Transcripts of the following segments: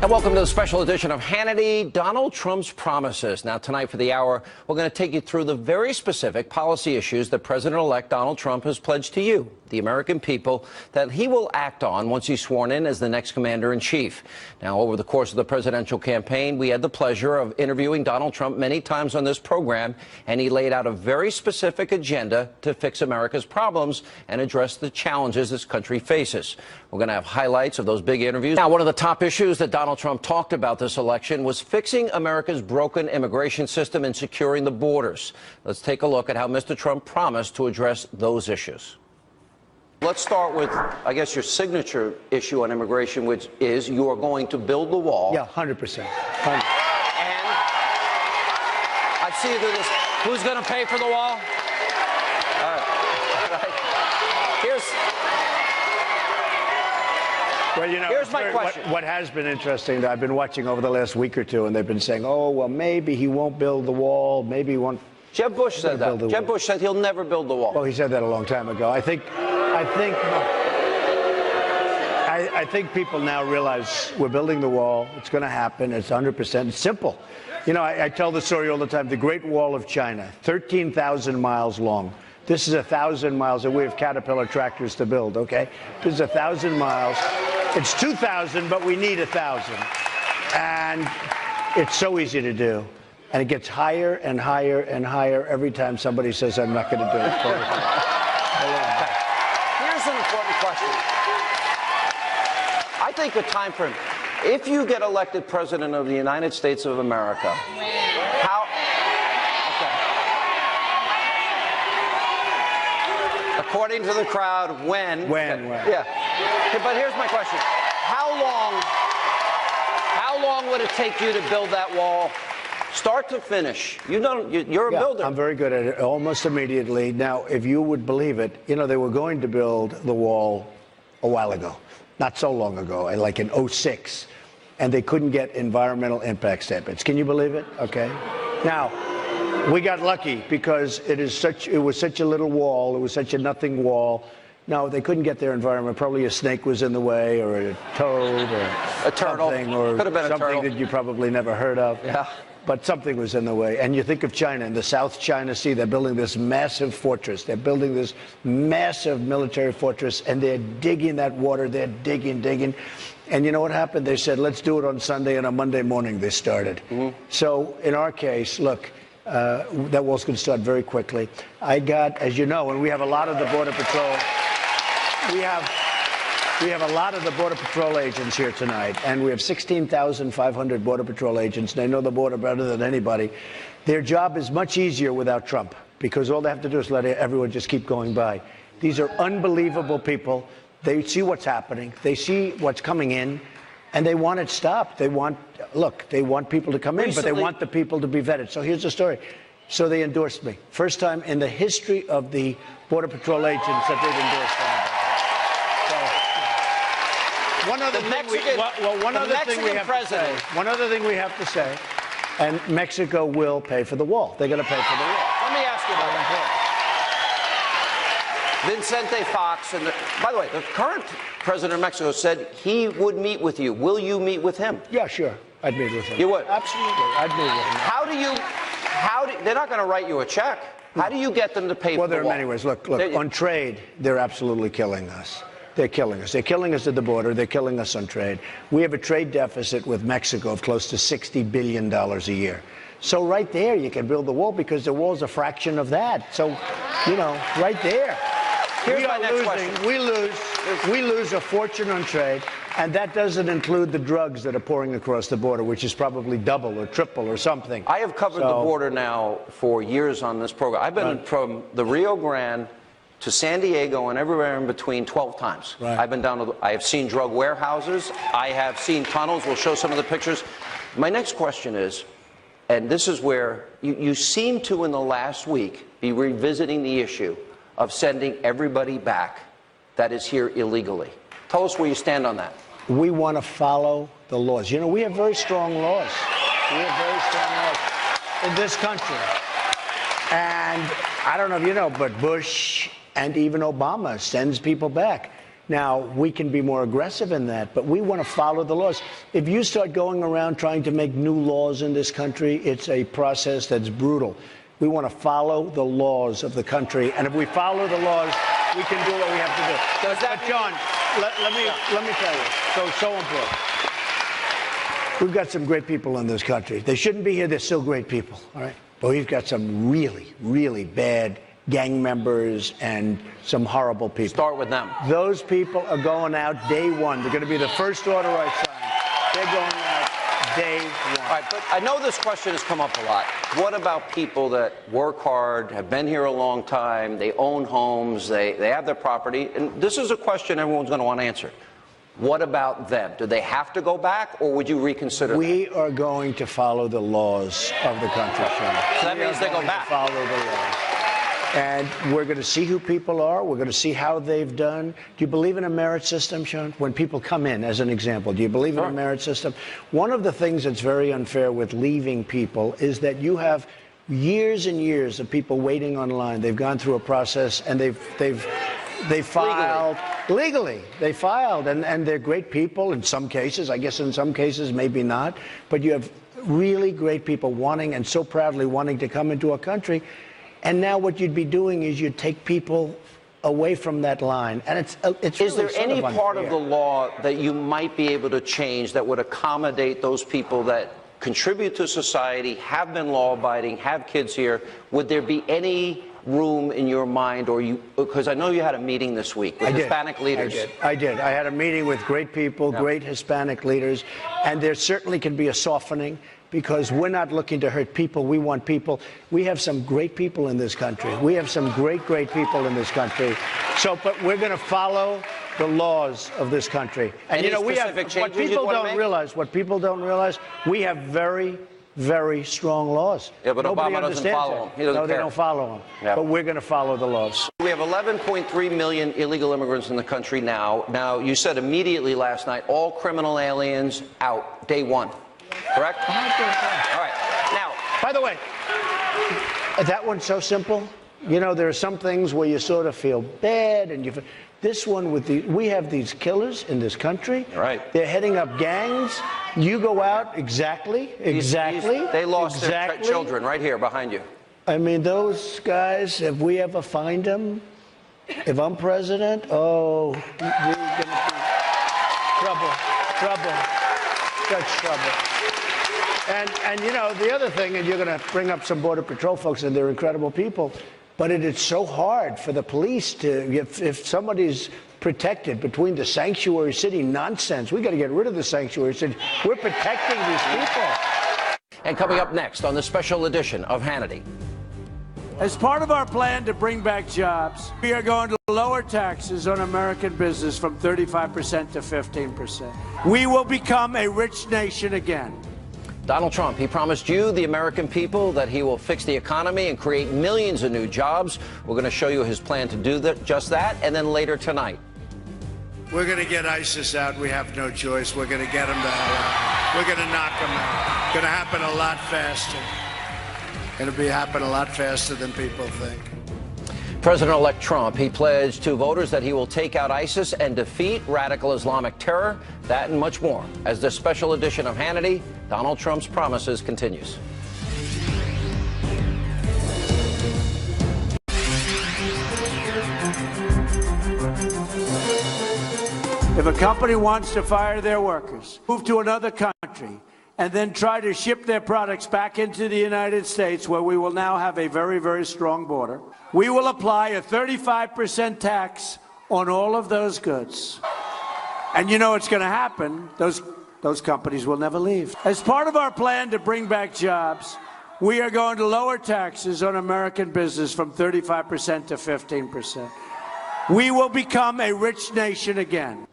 And welcome to the special edition of Hannity, Donald Trump's Promises. Now, tonight for the hour, we're going to take you through the very specific policy issues that President-elect Donald Trump has pledged to you, the American people, that he will act on once he's sworn in as the next commander-in-chief. Now, over the course of the presidential campaign, we had the pleasure of interviewing Donald Trump many times on this program, and he laid out a very specific agenda to fix America's problems and address the challenges this country faces. We're going to have highlights of those big interviews. Now, one of the top issues that Donald Trump talked about this election was fixing America's broken immigration system and securing the borders. Let's take a look at how Mr. Trump promised to address those issues. Let's start with, I guess, your signature issue on immigration, which is you are going to build the wall. Yeah, 100%. And I see this. Who's going to pay for the wall? All right. Well, you know, here's my question. What has been interesting, I've been watching over the last week or two, and they've been saying, oh, well, maybe he won't build the wall, maybe he won't. Jeb Bush said that. Jeb Bush said he'll never build the wall. Well, he said that a long time ago. I think people now realize we're building the wall. It's going to happen. It's 100%. It's simple. You know, I tell the story all the time. The Great Wall of China, 13,000 miles long. This is 1,000 miles, and we have Caterpillar tractors to build, okay? This is 1,000 miles. It's 2,000, but we need 1,000. And it's so easy to do. And it gets higher and higher and higher every time somebody says, I'm not going to do it. Here's an important question. I think the time frame, if you get elected president of the United States of America, how... Okay. According to the crowd, when? When? Yeah. But here's my question. How long would it take you to build that wall? Start to finish. You're a builder. I'm very good at it, almost immediately. Now, if you would believe it, you know, they were going to build the wall a while ago, not so long ago, like in '06, and they couldn't get environmental impact statements. Can you believe it? Okay. Now, we got lucky because it was such a little wall. It was such a nothing wall. No, they couldn't get their environment. Probably a snake was in the way, or a toad, or a turtle, or could have been something that you probably never heard of. Yeah. But something was in the way. And you think of China, in the South China Sea, they're building this massive fortress. They're building this massive military fortress, and they're digging that water. They're digging. And you know what happened? They said, let's do it on Sunday, and on Monday morning they started. Mm-hmm. So in our case, look, that wall's going to start very quickly. I got, as you know, and we have a lot of the Border Patrol. We have a lot of the Border Patrol agents here tonight, and we have 16,500 Border Patrol agents. They know the border better than anybody. Their job is much easier without Trump, because all they have to do is let everyone just keep going by. These are unbelievable people. They see what's happening. They see what's coming in, and they want it stopped. They want people to come in, but they want the people to be vetted. So here's the story. So they endorsed me. First time in the history of the Border Patrol agents that they've endorsed me. One other thing we have to say, and Mexico will pay for the wall. They're going to pay for the wall. Let me ask you about that. Vicente Fox, by the way, the current president of Mexico said he would meet with you. Will you meet with him? Yeah, sure. I'd meet with him. You would? Absolutely. I'd meet with him. They're not going to write you a check. How do you get them to pay for the wall? Well, there are many ways. Look, on trade, they're absolutely killing us. They're killing us. They're killing us at the border. They're killing us on trade. We have a trade deficit with Mexico of close to $60 billion a year. So right there, you can build the wall, because the wall's a fraction of that. So, you know, right there. Here's my next question. We lose a fortune on trade, and that doesn't include the drugs that are pouring across the border, which is probably double or triple or something. I have covered the border now for years on this program. I've been from the Rio Grande to San Diego and everywhere in between 12 times. Right. I've been down to, I have seen drug warehouses. I have seen tunnels. We'll show some of the pictures. My next question is, and this is where you seem to, in the last week, be revisiting the issue of sending everybody back that is here illegally. Tell us where you stand on that. We want to follow the laws. You know, we have very strong laws. We have very strong laws in this country. And I don't know if you know, but Bush and even Obama sends people back. Now, we can be more aggressive in that, but we want to follow the laws. If you start going around trying to make new laws in this country, it's a process that's brutal. We want to follow the laws of the country, and if we follow the laws, we can do what we have to do. But John, let me tell you, so important. We've got some great people in this country. They shouldn't be here. They're still great people, all right? But we've got some really, really bad gang members and some horrible people. Start with them. Those people are going out day one. They're going to be the first order I sign. They're going out day one. All right, but I know this question has come up a lot. What about people that work hard, have been here a long time, they own homes, they have their property? And this is a question everyone's going to want to answer. What about them? Do they have to go back, or would you reconsider We are going to follow the laws of the country, Sean. So that means they go back. Follow the laws. And we're going to see who people are. We're going to see how they've done. Do you believe in a merit system, Sean? When people come in, as an example, do you believe in a merit system? One of the things that's very unfair with leaving people is that you have years and years of people waiting online. They've gone through a process, and they filed legally. They filed, and they're great people in some cases. I guess in some cases, maybe not. But you have really great people wanting, and so proudly wanting, to come into a country. And now what you'd be doing is you'd take people away from that line. And it's Is really there any part of the law that you might be able to change that would accommodate those people that contribute to society, have been law-abiding, have kids here? Would there be any room in your mind, or you, because I know you had a meeting this week with Hispanic leaders. I did. I had a meeting with great people, great Hispanic leaders, and there certainly can be a softening, because we're not looking to hurt people. We want people. We have some great people in this country. We have some great people in this country. So, but we're going to follow the laws of this country. And you know, we have what people don't realize. What people don't realize, we have very, very strong laws. Yeah, but Nobody Obama doesn't follow them. He doesn't care. They don't follow them. Yeah. But we're going to follow the laws. We have 11.3 million illegal immigrants in the country now. Now, you said immediately last night, all criminal aliens out, day one. Correct? All right. Now, by the way, that one's so simple. You know, there are some things where you sort of feel bad, and this one with we have these killers in this country. Right. They're heading up gangs. You go out exactly. They lost their children right here behind you. I mean, those guys. If we ever find them, if I'm president, oh, we're gonna be trouble, such trouble. And you know, the other thing, and you're going to bring up some Border Patrol folks, and they're incredible people, but it's so hard for the police to, if somebody's protected between the sanctuary city nonsense, we got to get rid of the sanctuary city. We're protecting these people. And coming up next on the special edition of Hannity. As part of our plan to bring back jobs, we are going to lower taxes on American business from 35% to 15%. We will become a rich nation again. Donald Trump, he promised you, the American people, that he will fix the economy and create millions of new jobs. We're going to show you his plan to do just that, and then later tonight. We're going to get ISIS out. We have no choice. We're going to get them the hell out. We're going to knock them out. It's going to happen a lot faster. It'll happen a lot faster than people think. President-elect Trump, he pledged to voters that he will take out ISIS and defeat radical Islamic terror. That and much more as this special edition of Hannity, Donald Trump's promises, continues. If a company wants to fire their workers, move to another country, and then try to ship their products back into the United States, where we will now have a very, very strong border, we will apply a 35% tax on all of those goods. And you know what's going to happen. Those companies will never leave. As part of our plan to bring back jobs, we are going to lower taxes on American business from 35% to 15%. We will become a rich nation again.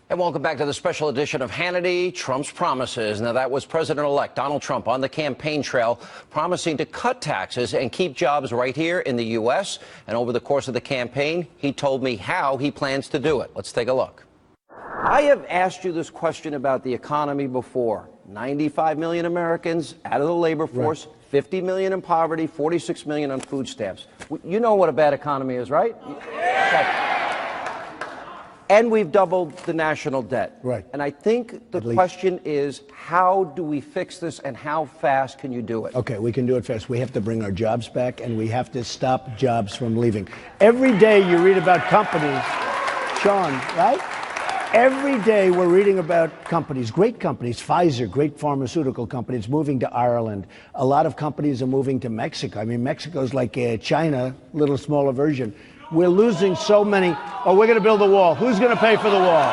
And welcome back to the special edition of Hannity, Trump's promises. Now, that was President-elect Donald Trump on the campaign trail promising to cut taxes and keep jobs right here in the U.S. And over the course of the campaign, he told me how he plans to do it. Let's take a look. I have asked you this question about the economy before. 95 million Americans out of the labor force, right. 50 million in poverty, 46 million on food stamps. You know what a bad economy is, right? Yeah. And we've doubled the national debt. Right. And I think the question is, how do we fix this and how fast can you do it? Okay, we can do it fast. We have to bring our jobs back, and we have to stop jobs from leaving. Every day you read about companies, Sean, right? Every day we're reading about companies, great companies, Pfizer, great pharmaceutical companies, moving to Ireland. A lot of companies are moving to Mexico. I mean, Mexico's like China, little smaller version. We're losing so many. Oh, we're going to build a wall. Who's going to pay for the wall?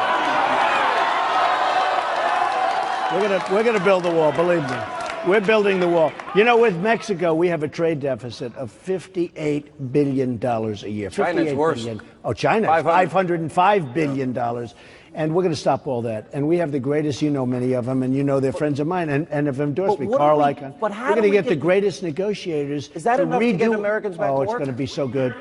We're going to build the wall, believe me. We're building the wall. You know, with Mexico, we have a trade deficit of $58 billion a year. China's worse. Billion. Oh, China, $505 billion. And we're going to stop all that. And we have the greatest, you know many of them, and you know they're friends of mine, and have endorsed me. Carl Icahn. We're going to get the greatest negotiators. Is that enough to get Americans back to work? Oh, it's going to be so good.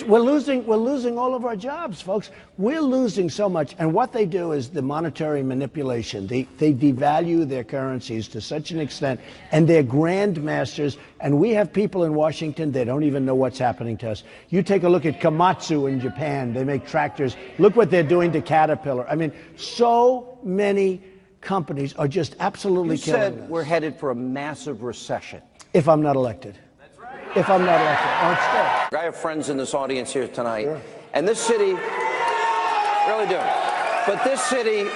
We're losing all of our jobs, folks. We're losing so much. And what they do is the monetary manipulation. They devalue their currencies to such an extent, and they're grandmasters. And we have people in Washington, they don't even know what's happening to us. You take a look at Komatsu in Japan. They make tractors. Look what they're doing to Caterpillar. I mean, so many companies are just absolutely killing us. You said we're headed for a massive recession. If I'm not elected. If I'm not elected, I'll stay. I have friends in this audience here tonight, sure. And this city, really do. But this city,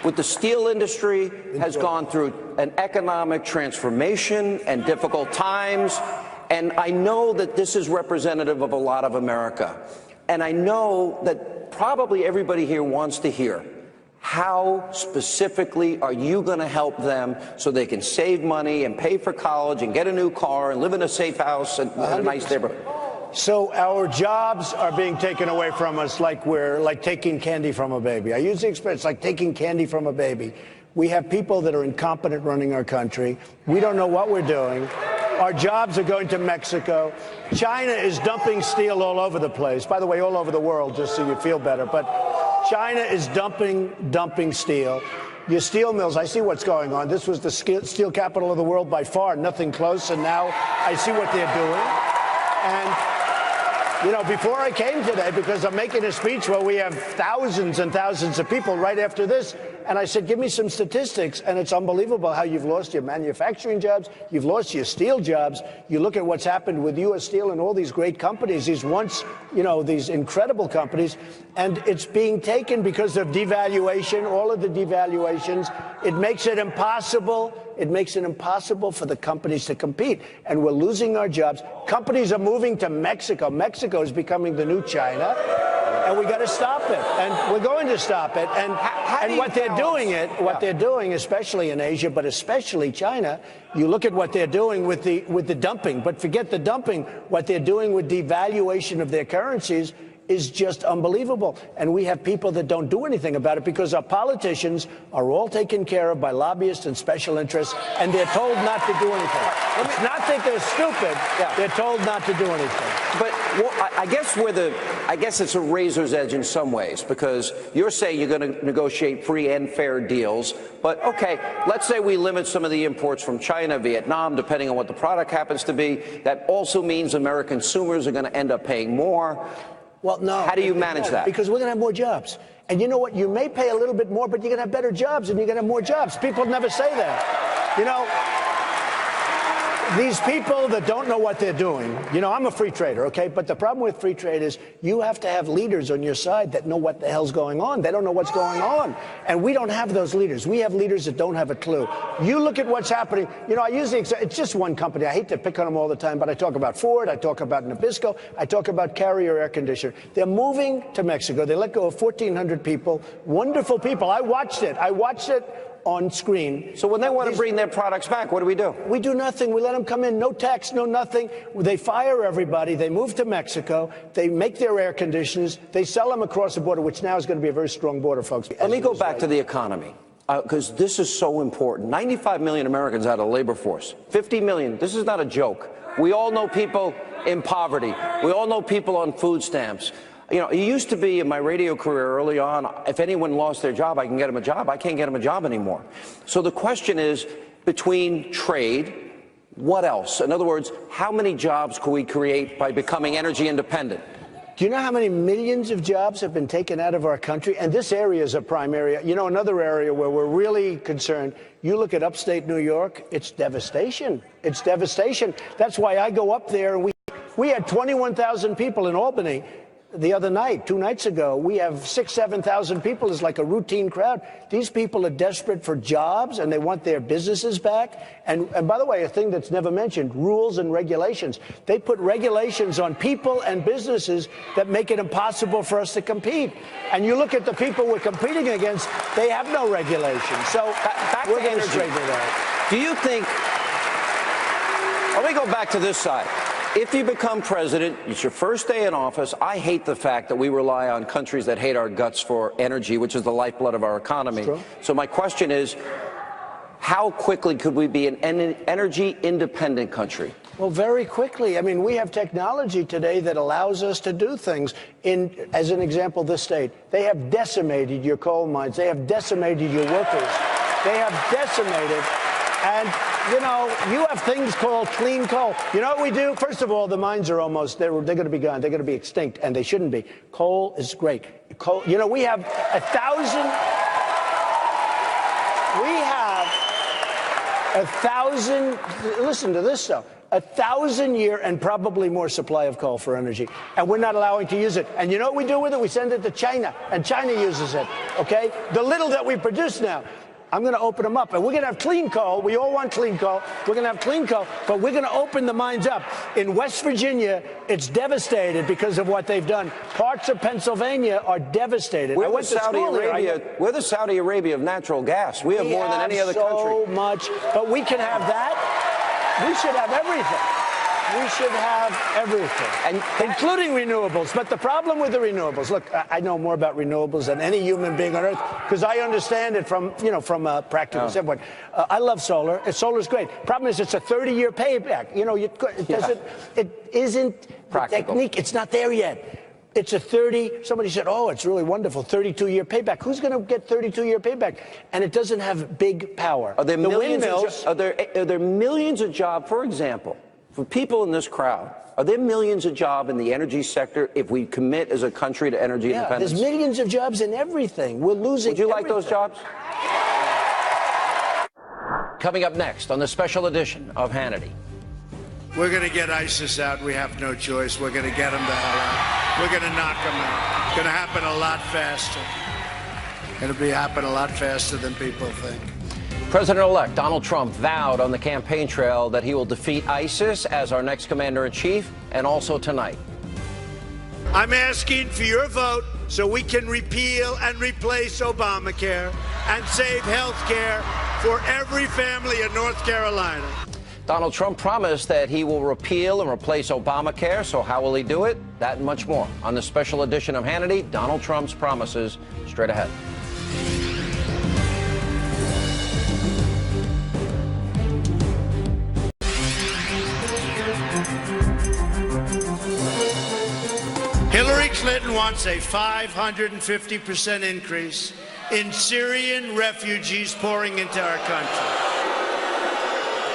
with the steel industry, has gone through an economic transformation and difficult times. And I know that this is representative of a lot of America. And I know that probably everybody here wants to hear, how specifically are you going to help them so they can save money and pay for college and get a new car and live in a safe house and in a nice neighborhood? So our jobs are being taken away from us like we're like taking candy from a baby. I use the expression, it's like taking candy from a baby. We have people that are incompetent running our country. We don't know what we're doing. Our jobs are going to Mexico. China is dumping steel all over the place. By the way, all over the world, just so you feel better. But China is dumping steel. Your steel mills, I see what's going on. This was the steel capital of the world by far, nothing close. And now I see what they're doing. And, you know, before I came today, because I'm making a speech where we have thousands and thousands of people right after this, and I said, give me some statistics. And it's unbelievable how you've lost your manufacturing jobs. You've lost your steel jobs. You look at what's happened with U.S. Steel and all these great companies, these once, you know, these incredible companies. And it's being taken because of devaluation, all of the devaluations. It makes it impossible. It makes it impossible for the companies to compete. And we're losing our jobs. Companies are moving to Mexico. Mexico is becoming the new China. And we got to stop it, and we're going to stop it. And what they're doing, especially in Asia, but especially China. You look at what they're doing with the dumping, but forget the dumping. What they're doing with devaluation of their currencies is just unbelievable. And we have people that don't do anything about it because our politicians are all taken care of by lobbyists and special interests, and they're told not to do anything. It's not that they're stupid. Yeah. They're told not to do anything. But I guess it's a razor's edge in some ways, because you're saying you're going to negotiate free and fair deals. But OK, let's say we limit some of the imports from China, Vietnam, depending on what the product happens to be. That also means American consumers are going to end up paying more. Well, no. How do you manage that? Because we're going to have more jobs. And you know what? You may pay a little bit more, but you're going to have better jobs and you're going to have more jobs. People never say that. You know, these people that don't know what they're doing, you know, I'm a free trader, okay? But the problem with free trade is you have to have leaders on your side that know what the hell's going on. They don't know what's going on. And we don't have those leaders. We have leaders that don't have a clue. You look at what's happening. You know, I usually, it's just one company. I hate to pick on them all the time, but I talk about Ford. I talk about Nabisco. I talk about Carrier Air Conditioner. They're moving to Mexico. They let go of 1,400 people. Wonderful people. I watched it on screen. So when they want to bring their products back, what do? We do nothing. We let them come in. No tax, no nothing. They fire everybody. They move to Mexico. They make their air conditioners. They sell them across the border, which now is going to be a very strong border, folks. Let me go back to the economy, because this is so important. 95 million Americans out of the labor force. 50 million. This is not a joke. We all know people in poverty. We all know people on food stamps. You know, it used to be in my radio career early on, if anyone lost their job, I can get them a job. I can't get them a job anymore. So the question is, between trade, what else? In other words, how many jobs could we create by becoming energy independent? Do you know how many millions of jobs have been taken out of our country? And this area is a prime area. You know, another area where we're really concerned, you look at upstate New York, it's devastation. It's devastation. That's why I go up there. We had 21,000 people in Albany the other night, 2 nights ago. We have 6,000, 7,000 people. It's like a routine crowd. These people are desperate for jobs, and they want their businesses back. And by the way, a thing that's never mentioned, rules and regulations. They put regulations on people and businesses that make it impossible for us to compete. And you look at the people we're competing against, they have no regulations. So back we're to going to energy. straighten it out. Do you think, let me go back to this side. If you become president, it's your first day in office. I hate the fact that we rely on countries that hate our guts for energy, which is the lifeblood of our economy. So my question is, how quickly could we be an energy independent country? Well, very quickly. I mean, we have technology today that allows us to do things. As an example, this state, they have decimated your coal mines. They have decimated your workers. They have decimated. And, you know, you have things called clean coal. You know what we do? First of all, the mines are almost, they're going to be gone. They're going to be extinct, and they shouldn't be. Coal is great. Coal, you know, we have 1,000, listen to this stuff, 1,000-year and probably more supply of coal for energy. And we're not allowing to use it. And you know what we do with it? We send it to China, and China uses it, okay? The little that we produce now. I'm going to open them up, and we're going to have clean coal. We all want clean coal. We're going to have clean coal, but we're going to open the mines up. In West Virginia, it's devastated because of what they've done. Parts of Pennsylvania are devastated. We're the Saudi Arabia of natural gas. We have more than any other country. So much, but we can have that. We should have everything. We should have everything, including renewables. But the problem with the renewables, look, I know more about renewables than any human being on earth because I understand it from a practical standpoint. I love solar. Solar's great. Problem is, it's a 30-year payback. You know, it isn't practical. Technique. It's not there yet. It's a somebody said, oh, it's really wonderful, 32-year payback. Who's going to get 32-year payback? And it doesn't have big power. Are there millions of jobs, for example, for people in this crowd? Are there millions of jobs in the energy sector if we commit as a country to energy independence? There's millions of jobs in everything. We're losing Would you like those jobs? Coming up next on the special edition of Hannity. We're going to get ISIS out. We have no choice. We're going to get them the hell out. We're going to knock them out. It's going to happen a lot faster. It'll happen a lot faster than people think. President-elect Donald Trump vowed on the campaign trail that he will defeat ISIS as our next commander-in-chief, and also tonight. I'm asking for your vote so we can repeal and replace Obamacare and save health care for every family in North Carolina. Donald Trump promised that he will repeal and replace Obamacare, so how will he do it? That and much more on the special edition of Hannity, Donald Trump's promises, straight ahead. Hillary Clinton wants a 550% increase in Syrian refugees pouring into our country.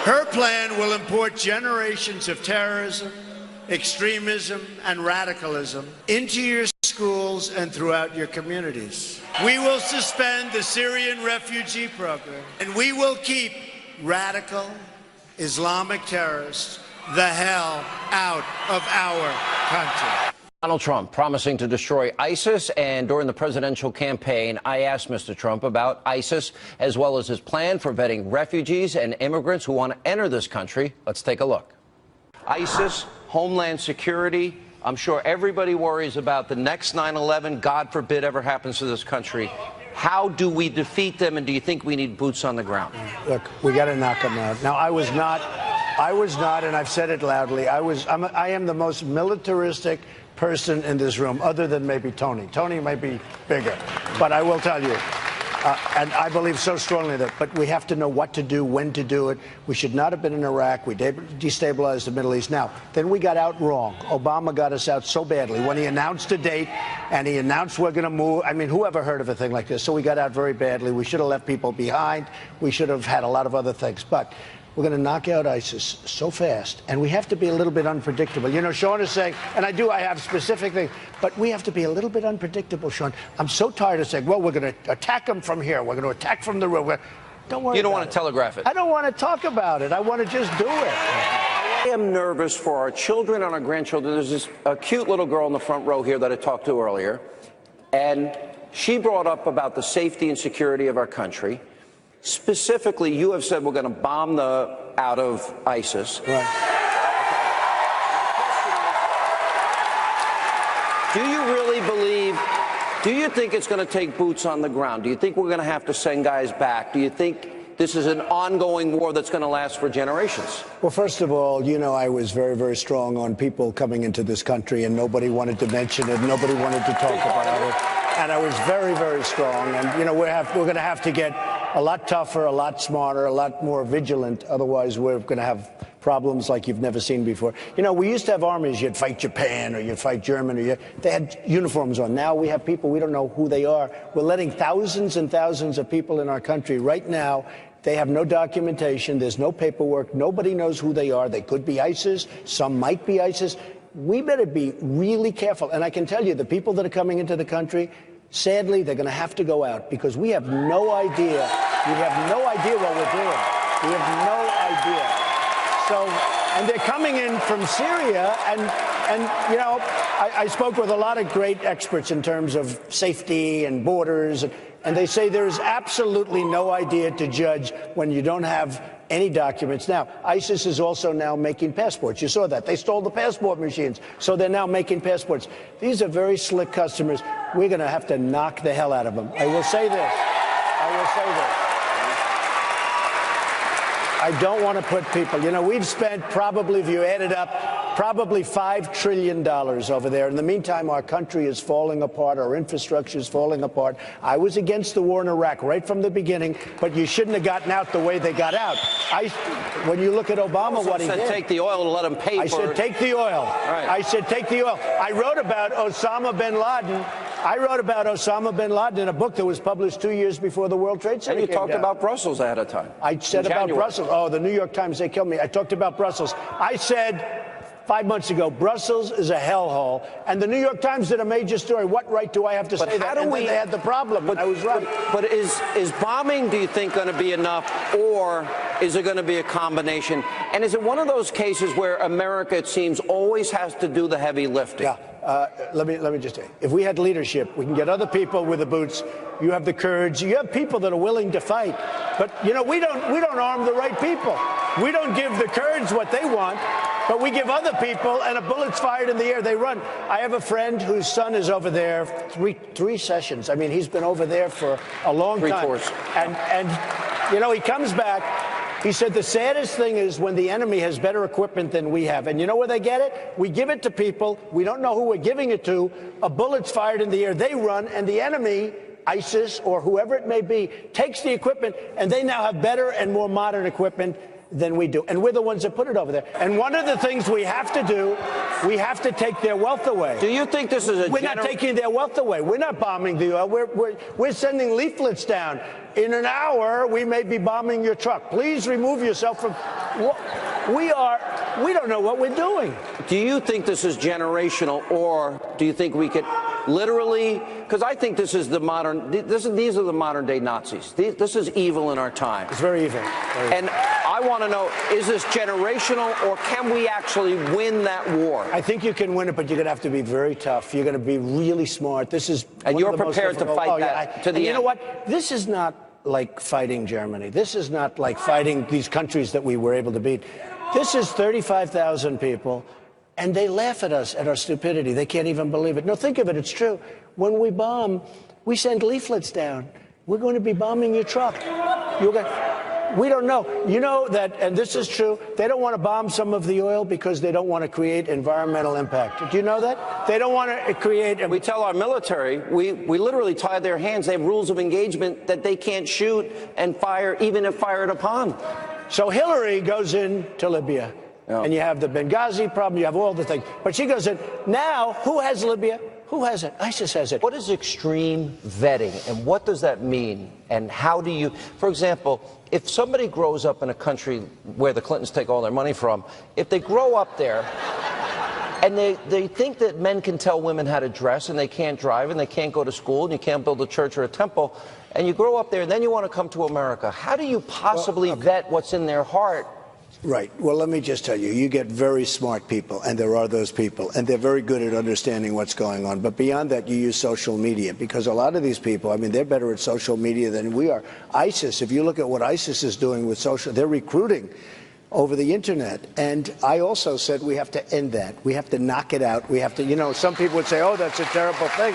Her plan will import generations of terrorism, extremism, and radicalism into your schools and throughout your communities. We will suspend the Syrian refugee program, and we will keep radical Islamic terrorists the hell out of our country. Donald Trump promising to destroy ISIS, and during the presidential campaign, I asked Mr. Trump about ISIS, as well as his plan for vetting refugees and immigrants who want to enter this country. Let's take a look. ISIS, Homeland Security. I'm sure everybody worries about the next 9/11, God forbid ever happens to this country. How do we defeat them, and do you think we need boots on the ground? Look, we got to knock them out. Now, I was not, and I've said it loudly, I am the most militaristic person in this room, other than maybe Tony. Tony might be bigger, but I will tell you, and I believe so strongly that, but we have to know what to do, when to do it. We should not have been in Iraq. We destabilized the Middle East. Now, then we got out wrong. Obama got us out so badly. When he announced a date and he announced we're going to move, I mean, who ever heard of a thing like this? So we got out very badly. We should have left people behind. We should have had a lot of other things. But We're going to knock out ISIS so fast, and we have to be a little bit unpredictable. You know, Sean is saying, and I have specific things, but we have to be a little bit unpredictable, Sean. I'm so tired of saying, well, we're going to attack them from here. We're going to attack from the river. Don't worry. You don't want to telegraph it. I don't want to talk about it. I want to just do it. I am nervous for our children and our grandchildren. There's this cute little girl in the front row here that I talked to earlier, and she brought up about the safety and security of our country. Specifically, you have said we're going to bomb out of ISIS. Right. Do you really believe, do you think it's going to take boots on the ground? Do you think we're going to have to send guys back? Do you think this is an ongoing war that's going to last for generations? Well, first of all, you know, I was very, very strong on people coming into this country, and nobody wanted to mention it. Nobody wanted to talk about it. And I was very, very strong. And, you know, we're going to have to get a lot tougher, a lot smarter, a lot more vigilant. Otherwise, we're going to have problems like you've never seen before. You know, we used to have armies. You'd fight Japan or you'd fight Germany. They had uniforms on. Now we have people, we don't know who they are. We're letting thousands and thousands of people in our country right now. They have no documentation. There's no paperwork. Nobody knows who they are. They could be ISIS. Some might be ISIS. We better be really careful. And I can tell you, the people that are coming into the country, sadly, they're going to have to go out because we have no idea. We have no idea what we're doing. We have no idea. So, and they're coming in from Syria, and you know, I spoke with a lot of great experts in terms of safety and borders, and they say there's absolutely no idea to judge when you don't have any documents. Now, ISIS is also now making passports. You saw that. They stole the passport machines, so they're now making passports. These are very slick customers. We're going to have to knock the hell out of them. I will say this. I don't want to put people, you know, we've spent probably, if you add it up, probably $5 trillion over there. In the meantime, our country is falling apart. Our infrastructure is falling apart. I was against the war in Iraq right from the beginning, but you shouldn't have gotten out the way they got out. When you look at Obama, what he did. Take the oil and let him pay for it. I said, take the oil. Right. I said, take the oil. I wrote about Osama bin Laden. In a book that was published 2 years before the World Trade Center. And you talked about Brussels ahead of time. I said about Brussels. Oh, the New York Times, they killed me. I talked about Brussels. I said 5 months ago, Brussels is a hellhole. And the New York Times did a major story. What right do I have to say that? And then they had the problem. But I was right. But is bombing, do you think, going to be enough, or is it going to be a combination? And is it one of those cases where America, it seems, always has to do the heavy lifting? Yeah. Let me just say, if we had leadership, we can get other people with the boots. You have the courage. You have people that are willing to fight. But, you know, we don't arm the right people. We don't give the Kurds what they want, but we give other people, and a bullet's fired in the air, they run. I have a friend whose son is over there three sessions. I mean, he's been over there for a long time. 3 course. And, you know, he comes back. He said the saddest thing is when the enemy has better equipment than we have. And you know where they get it? We give it to people. We don't know who we're giving it to. A bullet's fired in the air. They run, and the enemy, ISIS or whoever it may be, takes the equipment, and they now have better and more modern equipment than we do. And we're the ones that put it over there. And one of the things we have to do, we have to take their wealth away. Do you think this is a We're not taking their wealth away. We're not bombing the oil. We're sending leaflets down. In an hour, we may be bombing your truck. Please remove yourself from... We don't know what we're doing. Do you think this is generational, or do you think we could literally, because I think this is the modern, these are the modern day Nazis. This is evil in our time. It's very evil. And I want to know, is this generational, or can we actually win that war? I think you can win it, but you're going to have to be very tough. You're going to be really smart. This is and you're prepared to fight that to the end. You know what? This is not like fighting Germany. This is not like fighting these countries that we were able to beat. This is 35,000 people, and they laugh at us, at our stupidity. They can't even believe it. No, think of it. It's true. When we bomb, we send leaflets down. We're going to be bombing your truck. We don't know. You know that, and this is true, they don't want to bomb some of the oil because they don't want to create environmental impact. Do you know that? They don't want to create... We tell our military, we literally tie their hands. They have rules of engagement that they can't shoot and fire, even if fired upon. So Hillary goes into Libya, and you have the Benghazi problem, you have all the things. But she goes in. Now, who has Libya? Who has it? ISIS has it. What is extreme vetting, and what does that mean? And how do you, for example, if somebody grows up in a country where the Clintons take all their money from, if they grow up there and they think that men can tell women how to dress and they can't drive and they can't go to school and you can't build a church or a temple, and you grow up there and then you want to come to America, how do you possibly vet what's in their heart? Right. Well, let me just tell you, you get very smart people, and there are those people, and they're very good at understanding what's going on. But beyond that, you use social media, because a lot of these people, I mean, they're better at social media than we are. ISIS, if you look at what ISIS is doing with social, they're recruiting over the internet. And I also said we have to end that. We have to knock it out. We have to, you know, some people would say, oh, that's a terrible thing.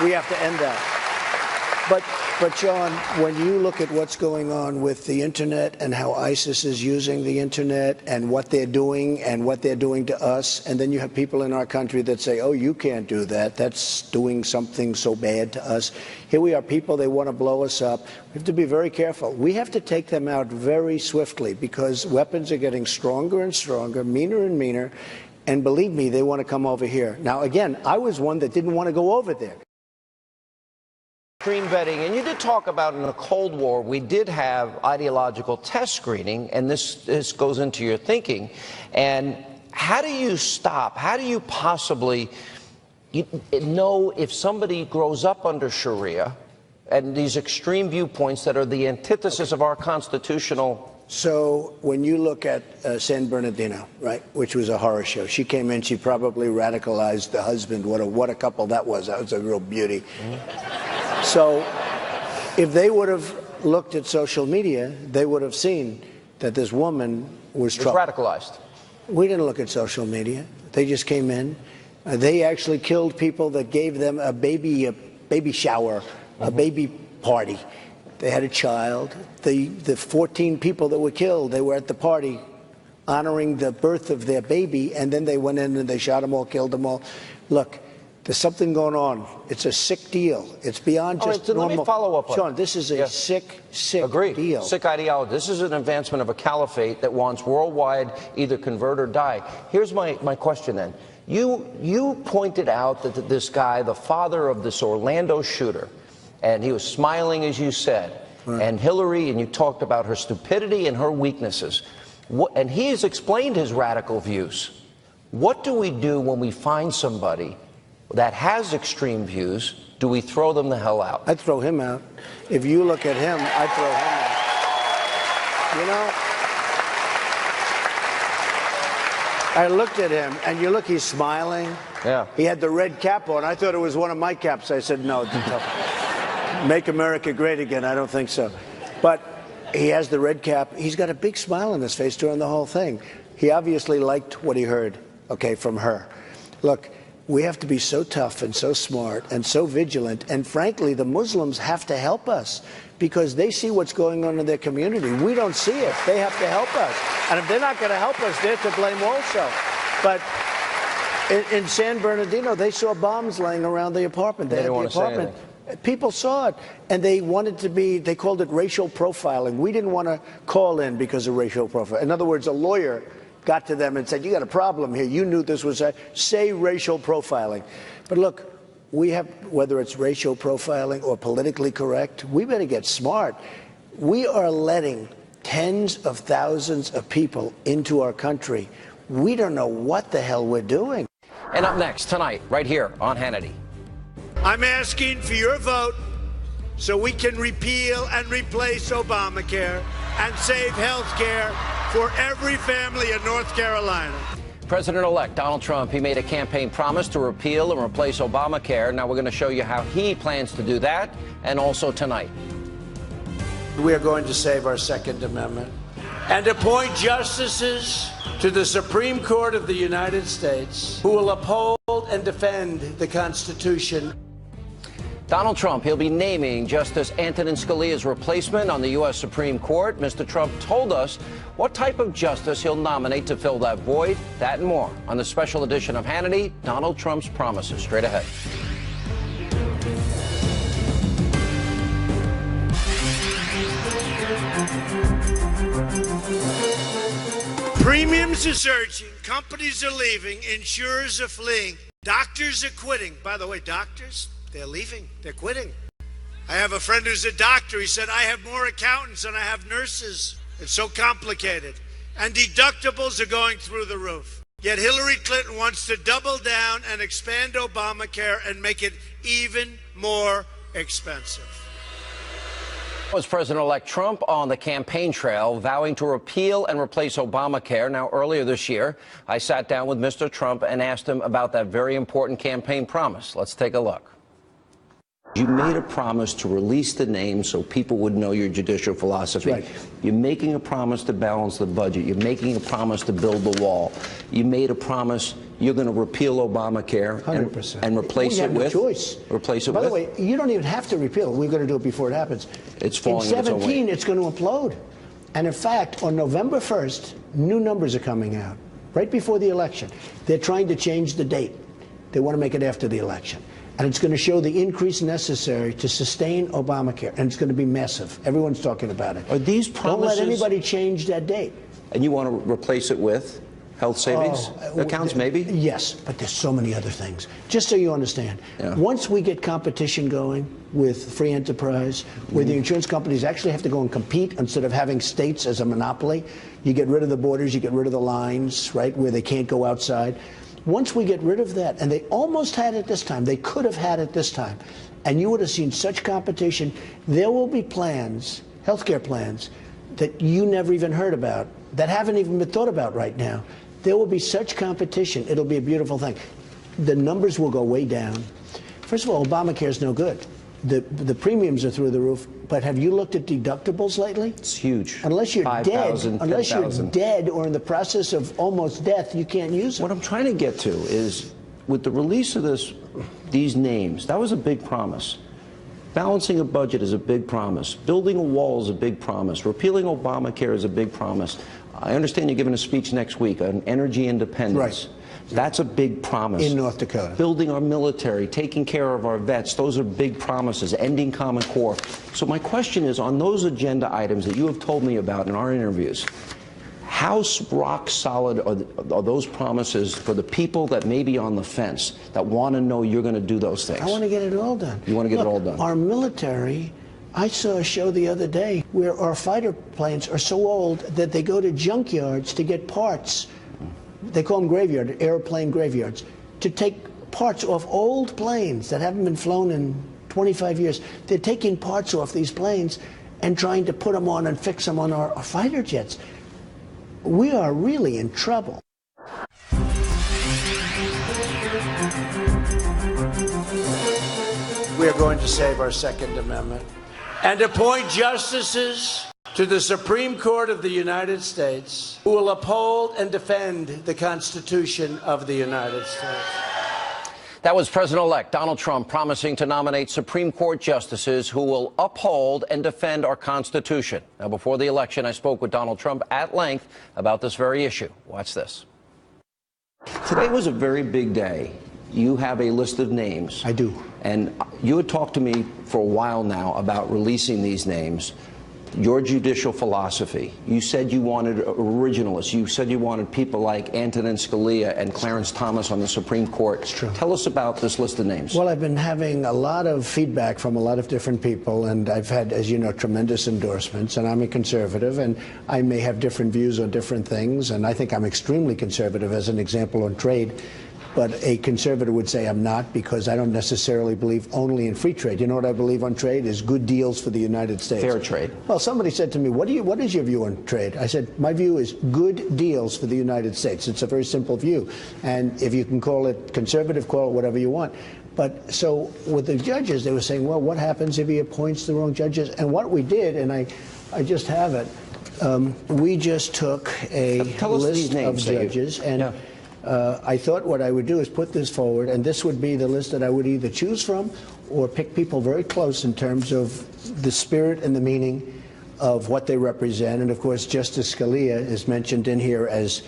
We have to end that. But John, when you look at what's going on with the internet and how ISIS is using the internet and what they're doing to us, and then you have people in our country that say, oh, you can't do that. That's doing something so bad to us. Here we are, people, they want to blow us up. We have to be very careful. We have to take them out very swiftly, because weapons are getting stronger and stronger, meaner and meaner. And believe me, they want to come over here. Now, again, I was one that didn't want to go over there. Extreme vetting, and you did talk about in the Cold War, we did have ideological test screening, and this goes into your thinking. And how do you stop? How do you possibly know if somebody grows up under Sharia and these extreme viewpoints that are the antithesis of our constitutional? So when you look at San Bernardino, right, which was a horror show, she came in, she probably radicalized the husband. What a couple that was. That was a real beauty. So if they would have looked at social media, they would have seen that this woman was radicalized. We didn't look at social media. They just came in. They actually killed people that gave them a baby shower, a baby party. They had a child. The 14 people that were killed, they were at the party honoring the birth of their baby, and then they went in and they shot them all, killed them all. Look, there's something going on. It's a sick deal. It's beyond just normal. Let me follow up on Sean, this is a sick deal. Sick ideology. This is an advancement of a caliphate that wants worldwide either convert or die. Here's my question then. You pointed out that this guy, the father of this Orlando shooter, and he was smiling, as you said, right. And Hillary, and you talked about her stupidity and her weaknesses. And he has explained his radical views. What do we do when we find somebody that has extreme views? Do we throw them the hell out? I'd throw him out. If you look at him, I'd throw him out. You know, I looked at him, and you look, he's smiling. Yeah. He had the red cap on. I thought it was one of my caps. I said, no, make America great again. I don't think so. But he has the red cap. He's got a big smile on his face during the whole thing. He obviously liked what he heard, okay, from her. Look, we have to be so tough and so smart and so vigilant. And frankly, the Muslims have to help us, because they see what's going on in their community. We don't see it. They have to help us. And if they're not going to help us, they're to blame also. But in San Bernardino, they saw bombs laying around the apartment. They had the apartment. People saw it, and they wanted to be, they called it racial profiling. We didn't want to call in because of racial profiling. In other words, a lawyer got to them and said, you got a problem here. You knew this was say racial profiling. But look, we have, whether it's racial profiling or politically correct, we better get smart. We are letting tens of thousands of people into our country. We don't know what the hell we're doing. And up next tonight, right here on Hannity. I'm asking for your vote so we can repeal and replace Obamacare and save health care for every family in North Carolina. President-elect Donald Trump, he made a campaign promise to repeal and replace Obamacare. Now we're going to show you how he plans to do that, and also tonight. We are going to save our Second Amendment and appoint justices to the Supreme Court of the United States who will uphold and defend the Constitution. Donald Trump, he'll be naming Justice Antonin Scalia's replacement on the U.S. Supreme Court. Mr. Trump told us what type of justice he'll nominate to fill that void. That and more on the special edition of Hannity, Donald Trump's Promises. Straight ahead. Premiums are surging, companies are leaving, insurers are fleeing. Doctors are quitting. By the way, doctors, they're leaving. They're quitting. I have a friend who's a doctor. He said, I have more accountants than I have nurses. It's so complicated. And deductibles are going through the roof. Yet Hillary Clinton wants to double down and expand Obamacare and make it even more expensive. Was President-elect Trump on the campaign trail vowing to repeal and replace Obamacare. Now, earlier this year, I sat down with Mr. Trump and asked him about that very important campaign promise. Let's take a look. You made a promise to release the names so people would know your judicial philosophy. Right. You're making a promise to balance the budget. You're making a promise to build the wall. You made a promise you're going to repeal Obamacare 100%. and replace it with? No choice. Replace it By with? the way, you don't even have to repeal it. We're going to do it before it happens. It's falling in on its own 17, weight. it's going to implode. And in fact, on November 1st, new numbers are coming out, right before the election. They're trying to change the date. They want to make it after the election. And it's going to show the increase necessary to sustain Obamacare. And it's going to be massive. Everyone's talking about it. Are these promises? Don't let anybody change that date. And you want to replace it with health savings accounts, maybe? Yes, but there's so many other things. Just so you understand, Yeah. once we get competition going with free enterprise, where the insurance companies actually have to go and compete instead of having states as a monopoly, you get rid of the borders, you get rid of the lines, right, where they can't go outside. Once we get rid of that, and they almost had it this time, they could have had it this time, and you would have seen such competition, there will be plans, healthcare plans, that you never even heard about, that haven't even been thought about right now. There will be such competition. It'll be a beautiful thing. The numbers will go way down. First of all, Obamacare is no good. The premiums are through the roof, but have you looked at deductibles lately? It's huge. Unless you're dead, 5,000, unless you're 10,000. dead or in the process of almost death, you can't use What them. I'm trying to get to is, with the release of these names, that was a big promise. Balancing a budget is a big promise. Building a wall is a big promise. Repealing Obamacare is a big promise. I understand you're giving a speech next week on energy independence. Right. That's a big promise. In North Dakota. Building our military, taking care of our vets, those are big promises. Ending Common Core. So my question is, on those agenda items that you have told me about in our interviews, how rock solid are those promises for the people that may be on the fence, that want to know you're going to do those things? I want to get it all done. You want to get Look, it all done? Our military, I saw a show the other day where our fighter planes are so old that they go to junkyards to get parts. They call them graveyard, airplane graveyards, to take parts off old planes that haven't been flown in 25 years. They're taking parts off these planes and trying to put them on and fix them on our fighter jets. We are really in trouble. We are going to save our Second Amendment And appoint justices to the Supreme Court of the United States who will uphold and defend the Constitution of the United States. That was President-elect Donald Trump promising to nominate Supreme Court justices who will uphold and defend our Constitution. Now, before the election, I spoke with Donald Trump at length about this very issue. Watch this. Today was a very big day. You have a list of names. I do. And you had talked to me for a while now about releasing these names. Your judicial philosophy. You said you wanted originalists. You said you wanted people like Antonin Scalia and Clarence Thomas on the Supreme Court. It's true. Tell us about this list of names. Well, I've been having a lot of feedback from a lot of different people, and I've had, as you know, tremendous endorsements, and I'm a conservative, and I may have different views on different things, and I think I'm extremely conservative, as an example, on trade. But a conservative would say I'm not, because I don't necessarily believe only in free trade. You know what I believe on trade is good deals for the United States. Fair trade. Well, somebody said to me, what is your view on trade? I said, my view is good deals for the United States. It's a very simple view. And if you can call it conservative, call it whatever you want. But so with the judges, they were saying, well, what happens if he appoints the wrong judges? And what we did, and I just have it, we just took a list of judges, and I thought what I would do is put this forward, and this would be the list that I would either choose from or pick people very close in terms of the spirit and the meaning of what they represent. And of course, Justice Scalia is mentioned in here as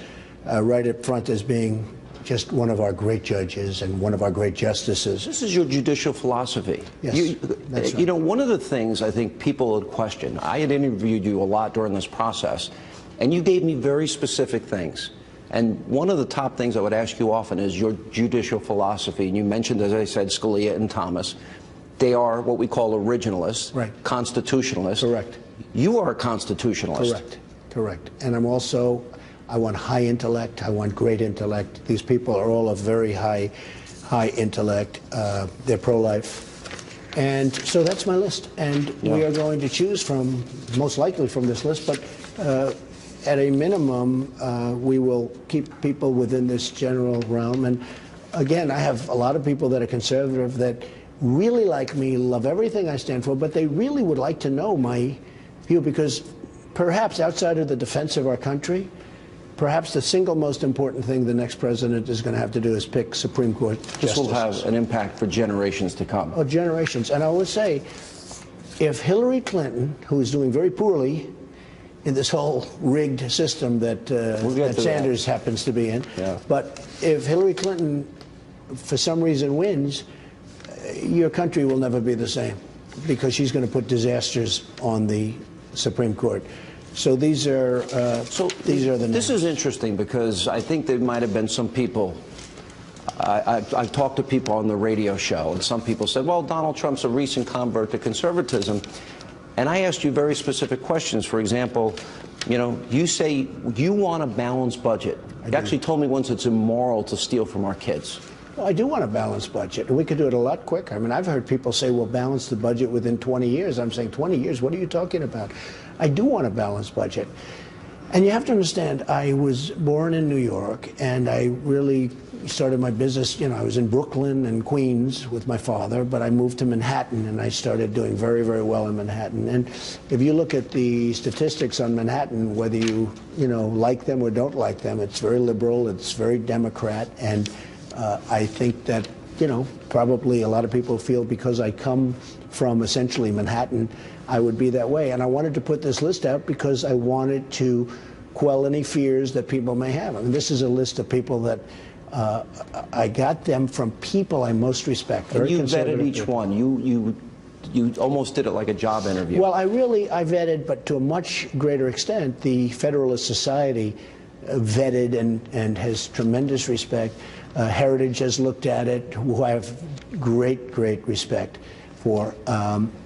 right up front as being just one of our great judges and one of our great justices. This is your judicial philosophy. Yes, that's right. You know, one of the things I think people had questioned, I had interviewed you a lot during this process, and you gave me very specific things. And one of the top things I would ask you often is your judicial philosophy. And you mentioned, as I said, Scalia and Thomas. They are what we call originalists, right. Constitutionalists. Correct. You are a constitutionalist. Correct. Correct. And I'm also, I want high intellect. I want great intellect. These people are all of very high intellect. They're pro-life. And so that's my list. And we are going to choose from, most likely from this list, but at a minimum, we will keep people within this general realm. And again, I have a lot of people that are conservative that really like me, love everything I stand for, but they really would like to know my view, because perhaps outside of the defense of our country, perhaps the single most important thing the next president is going to have to do is pick Supreme Court justices. This will have an impact for generations to come. Oh, generations. And I would say, if Hillary Clinton, who is doing very poorly in this whole rigged system that Sanders happens to be in, but if Hillary Clinton, for some reason, wins, your country will never be the same, because she's going to put disasters on the Supreme Court. So these are the names. This is interesting, because I think there might have been some people. I've talked to people on the radio show, and some people said, well, Donald Trump's a recent convert to conservatism. And I asked you very specific questions. For example, you know, you say you want a balanced budget. You actually told me once it's immoral to steal from our kids. Well, I do want a balanced budget, and we could do it a lot quicker. I mean, I've heard people say, we'll balance the budget within 20 years. I'm saying, 20 years? What are you talking about? I do want a balanced budget. And you have to understand, I was born in New York, and I really started my business, you know, I was in Brooklyn and Queens with my father, but I moved to Manhattan, and I started doing very, very well in Manhattan. And if you look at the statistics on Manhattan, whether you like them or don't like them, it's very liberal, it's very Democrat, and I think that, you know, probably a lot of people feel because I come from essentially Manhattan, I would be that way. And I wanted to put this list out because I wanted to quell any fears that people may have. I mean, this is a list of people that I got them from people I most respect. And you vetted each one. You almost did it like a job interview. Well, I vetted, but to a much greater extent, the Federalist Society vetted and has tremendous respect. Heritage has looked at it, who I have great, great respect for.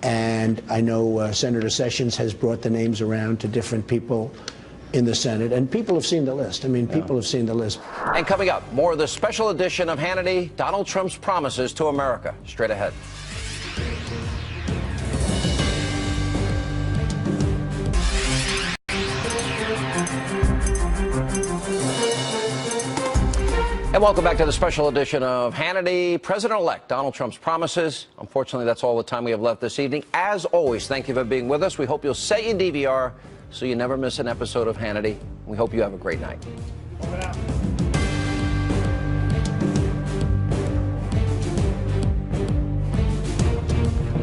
And I know Senator Sessions has brought the names around to different people in the Senate, and people have seen the list. I mean, people have seen the list. And coming up, more of the special edition of Hannity, Donald Trump's promises to America. Straight ahead. And welcome back to the special edition of Hannity. President-elect Donald Trump's promises. Unfortunately, that's all the time we have left this evening. As always, thank you for being with us. We hope you'll set your DVR so you never miss an episode of Hannity. We hope you have a great night.